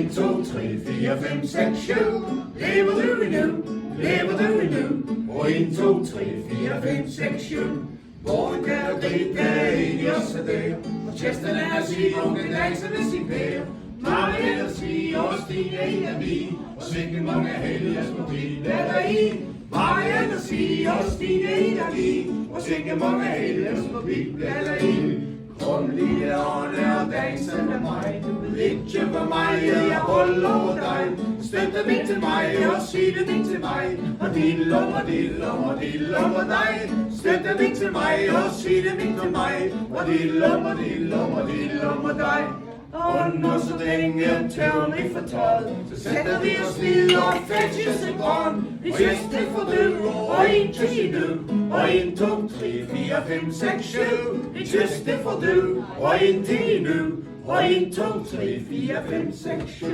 1, 2, 3, 4, 5, 6, 7. Lever du endnu? Lever du endnu? Og 1, 2, 3, 4, 5, 6, 7. Hvor kan du drikke i os og der? Og Chesten er sig, onkel danser med sin pære. Marie og sige, og Stine er min. Og sikke mange helges mobil er der i. Marie og sige, og Stine er min. Og sikke mange helges mobil er der i. Kom lille Arne og danser med mig. Du ved ikke hvor meget jeg holder over dig. Støt dem ind til mig og sig dem ind til mig. Og dille og dille og dille og dig. Støt dem ind til mig og sig dem ind til mig. Og dille og dille og dille og dig. Og når så længe tøvlen er fortøjet, så sætter vi os ned og fætches en grøn. Vi tester for du, og en til du, og 1, 2, 3, 4, 5, 6, 7. Vi tester for du, og en til nu, og 1, 2, 3, 4, 5, 6, 7.